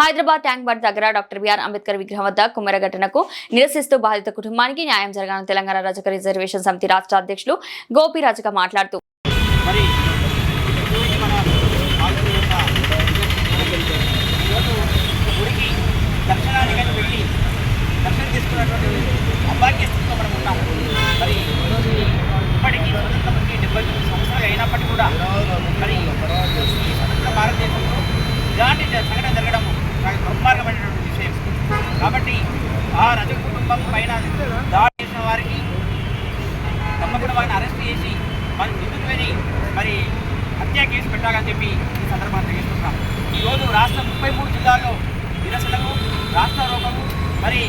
Hyderabad tank bund దగ్గర doctor BR Ambedkar విగ్రహం వద్ద కుమ్మర ఘటనకు నిరసిస్తూ బాధిత కుటుంబానికి న్యాయం జరగాలని తెలంగాణ రజక రిజర్వేషన్ సమితి రాష్ట్ర అధ్యక్షులు గోపి రజక మాట్లాడుతూ అయినప్పటికీ కూడా మరి భారతదేశంలో ఇలాంటి సంఘటన జరగడం నాకు దుర్మార్గమైనటువంటి విషయం. కాబట్టి ఆ రజక కుటుంబం పైన దాడి చేసిన వారికి తప్పకుండా వారిని అరెస్ట్ చేసి మరి నిందితులని మరి హత్య కేసు పెట్టాలని చెప్పి ఈ సందర్భంగా తెలియజేస్తున్నాం. ఈరోజు రాష్ట్ర 33 జిల్లాల్లో నిరసనలు, రాష్ట్ర రోగము మరి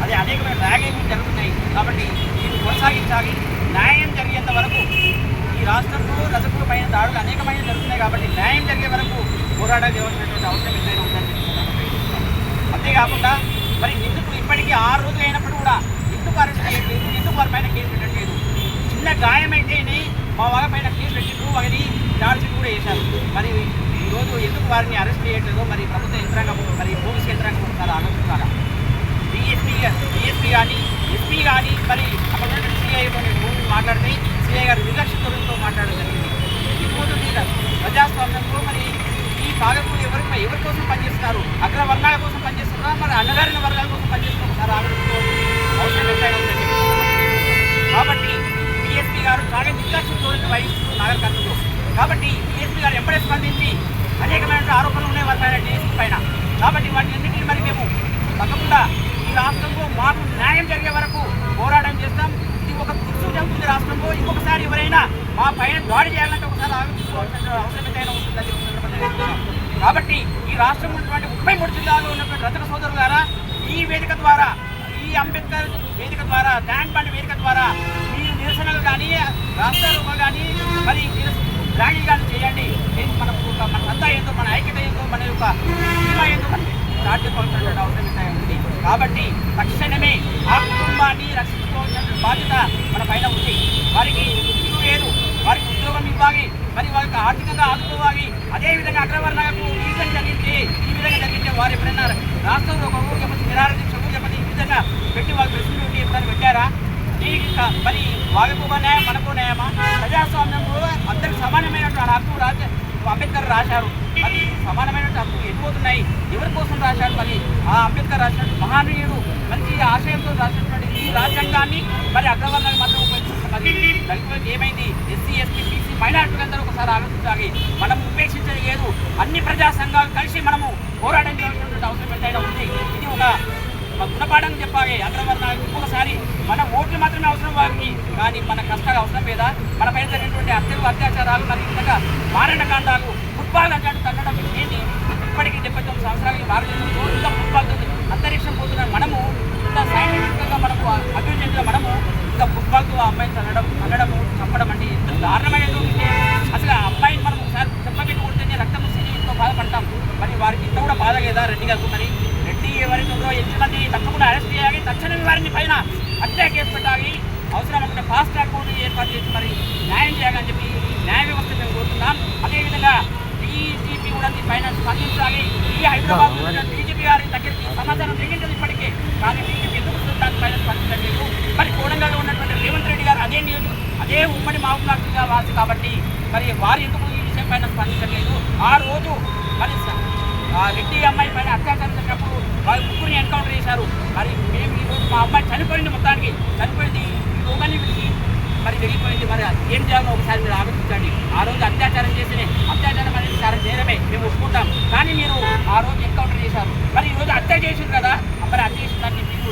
అది అనేకమైన ర్యాగింగ్లు జరుగుతున్నాయి. కాబట్టి దీన్ని కొనసాగించాలి. న్యాయం జరిగేంత వరకు ఈ రాష్ట్రంలో రజకుల పైన దాడులు అనేకమైన జరుగుతున్నాయి. కాబట్టి న్యాయం జరిగే వరకు పోరాటం చేయవలసినటువంటి అవసరం ఎంతైనా ఉందని అంతేకాకుండా మరి నిందితులు ఇప్పటికీ 6 రోజులు అయినప్పుడు కూడా ఎందుకు అరెస్ట్ చేయట్లేదు, ఎందుకు వారి పైన కేసు పెట్టట్లేదు? చిన్న గాయమైతేనే మా వాళ్ళ పైన కేసు పెట్టిండ్రు, వారిని చార్జ్షీట్ కూడా వేశారు. మరి ఈరోజు ఎందుకు వారిని అరెస్ట్ చేయట్లేదో మరి ప్రభుత్వ యంత్రాంగం, మరి పోలీసు యంత్రాంగం ఒకసారి ఆలోచించాలి. డిఎస్పీ కానీ ఎస్పీ కానీ మరి అక్కడ సిఐతో మాట్లాడితే సిఐ గారు నిర్లక్ష్యంతో మాట్లాడడం జరిగింది. ఈరోజు ప్రజాస్వామ్యంలో మరి ఈ పాలకులు ఎవరి కోసం పనిచేస్తున్నారు? అగ్రవర్ణాల కోసం పనిచేస్తున్నారా, మరి అన్నగారిన వర్గాల కోసం పనిచేస్తున్నారు? ఒకసారి ఆలోచించుకోవాలి. అవసరం ఎంతైనా ఉందని కాబట్టి డిఎస్పీ గారు చాలా నిర్లక్ష్యంతో వహిస్తున్నారు నాగర్ కర్నూలులో. కాబట్టి డిఎస్పీ గారు ఎప్పుడే స్పందించి అనేకమైన ఆరోపణలు ఉన్నాయి వారి పైన, డిఎస్పీ పైన. కాబట్టి వాటిన్నింటినీ మరి మేము తప్పకుండా ఈ రాష్ట్రంలో మాకు న్యాయం జరిగే వరకు పోరాటం చేస్తాం. ఇది ఒక దుర్సు జరుగుతుంది రాష్ట్రంలో. ఇంకొకసారి ఎవరైనా మా పైన దాడి చేయాలంటే ఒకసారి ఆలోచించుకోవాల్సిన అవసరం ఎంతైనా ఉంటుందని చెప్తున్నాం. కాబట్టి ఈ రాష్ట్రంలో ఉన్నటువంటి 33 జిల్లాలో ఉన్నటువంటి రజక సోదరుల ద్వారా ఈ వేదిక ద్వారా, ఈ అంబేద్కర్ వేదిక ద్వారా, ట్యాంక్ బండ్ వేదిక ద్వారా మీరు నిరసనలు కానీ, రాష్ట్రాలు కానీ, మరి ర్యాలీ కానీ చేయండి. మన సత్తా ఏందో, మన ఐక్యత ఏందో, మన యొక్క సినిమా ఏందో మనకి స్టార్ట్ చేసుకోవాల్సినటువంటి అవసరం ఎంతైనా ఉంది. కాబట్టి తక్షణమే ఆ కుటుంబాన్ని రక్షించుకోవాల్సిన బాధ్యత మన పైన ఉంది. వారికి ఇల్లు లేదు, వారికి ఉద్యోగం ఇవ్వాలి, మరి వారికి ఆర్థికంగా ఆదుకోవాలి. అదేవిధంగా అగ్రవర్ణాలకు ఈ విధంగా జరిగితే వారు ఎప్పుడైనా రాష్ట్రంలో ఒక ఊరు చెప్పి నిరారదీక్షకు చెప్పి ఈ విధంగా పెట్టి వాళ్ళు ప్రశ్నలు ఉండి ఎప్పుడైనా పెట్టారా? దీనికి మరి వాళ్ళకు న్యాయం, మనకు న్యాయమా? ప్రజాస్వామ్యంలో అందరికి సమానమైనటువంటి హక్కు అంబేద్కర్ రాశారు. మరి సమానమైన హక్కు ఎటుపోతున్నాయి? ఎవరి కోసం రాశారు? మరి ఆ అంబేద్కర్ రాసినటువంటి మహానీయుడు మంచి ఆశయంతో రాసినటువంటి ఈ రాజ్యాంగాన్ని మరి అగ్రవర్ణాలు మాత్రం ఉపయోగిస్తున్నారు. మరి దళితులకు ఏమైంది? ఎస్సీ, ఎస్టీ, బీసీ, మైనార్టీలందరూ ఒకసారి ఆలోచించాలి. మనం ఉపేక్షించడం లేదు. అన్ని ప్రజా సంఘాలు కలిసి మనము పోరాటం చేయాల్సినటువంటి అవసరం ఎంతైనా ఉంది. ఇది ఒక గుణపాఠం చెప్పాలి అగ్రవర్ణాలకు. ఇంకొకసారి మన ఓట్లు మాత్రమే అవసరం వారికి, కానీ మన కష్టాలు అవసరం లేదా? మన పైన జరిగినటువంటి హత్యలు, అత్యాచారాలు, మరి విధంగా మారణకాండాలు, ఫుట్బాల్ అంటే తగ్గడం ఏంటి? ఇప్పటికీ 79 సంవత్సరాలకి భారతదేశంలో ఇంత ఫుట్బాల్తో అంతరిక్షం పోతున్నాం. మనము ఇంత సైంటిఫిక్గా మనము అభివృద్ధి చెందిన మనము ఇంకా ఫుట్బాల్తో ఆ అమ్మాయిని అనడము, చంపడం అంటే ఎంత దారుణమైన విషయం. అసలు ఆ అమ్మాయిని మనం ఒకసారి చెప్పబెట్టి కొడితేనే రక్తం వస్తుంది, ఎంతో బాధపడతాం. మరి వారికి ఇంత కూడా బాధ లేదా రెడ్డి గారు? మరి రెడ్డి ఎవరైతే 8 మంది తప్పకుండా అరెస్ట్ చేయాలి. తక్షణమే వారిని పైన హత్య కేసు పెట్టాలి. అవసరం అనుకుంటే ఫాస్ట్ ట్రాక్ కోర్టు ఏర్పాటు చేసి మరి న్యాయం చేయాలని చెప్పి న్యాయ వ్యవస్థ మేము కోరుతున్నాం. అదేవిధంగా డీజీపీ కూడా పైన స్పందించాలి. ఈ హైదరాబాద్ డీజీపీ గారి దగ్గరికి సమాచారం జరిగింది ఇప్పటికే, కానీ డీజీపీ ఎందుకు దానిపైన స్పందించలేదు? మరి కోడంగల్లో ఉన్నటువంటి రేవంత్ రెడ్డి గారు అదే ఉమ్మడి మహబూబ్నగర్ వాసి కాబట్టి మరి వారు ఎందుకు ఈ విషయం పైన స్పందించలేదు? ఆ రోజు మరి ఆ రెడ్డి అమ్మాయి పైన అత్యాచారం జరిగినప్పుడు వాళ్ళు ముగ్గురిని ఎన్కౌంటర్ చేశారు. మరి మేము ఈరోజు మా అమ్మాయి చనిపోయింది, మొత్తానికి చనిపోయింది, ఈ రోగాన్ని విడిచి మరి జరిగిపోయింది. మరి ఏం చేయాలో ఒకసారి మీరు ఆలోచించండి. ఆ రోజు అత్యాచారం అనేది చాలా నేరమే, మేము ఒప్పుకుంటాం. కానీ మీరు ఆ రోజు ఎన్కౌంటర్ చేశారు. మరి ఈరోజు హత్య చేసింది కదా, మరి హత్య చేసిన దాన్ని మీకు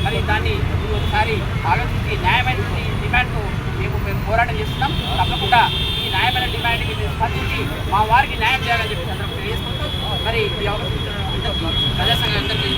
మరి దాన్ని మీరు ఒకసారి ఆలోచించి న్యాయమైనటువంటి డిమాండ్తో మేము పోరాటం చేస్తున్నాం. తప్పకుండా ఈ న్యాయమైన డిమాండ్కి మీరు స్పందించి మా వారికి న్యాయం చేయాలని చెప్పి తెలియజేసుకుంటూ మరి ఈ అవకాశం ప్రజా సంఘం అందరికీ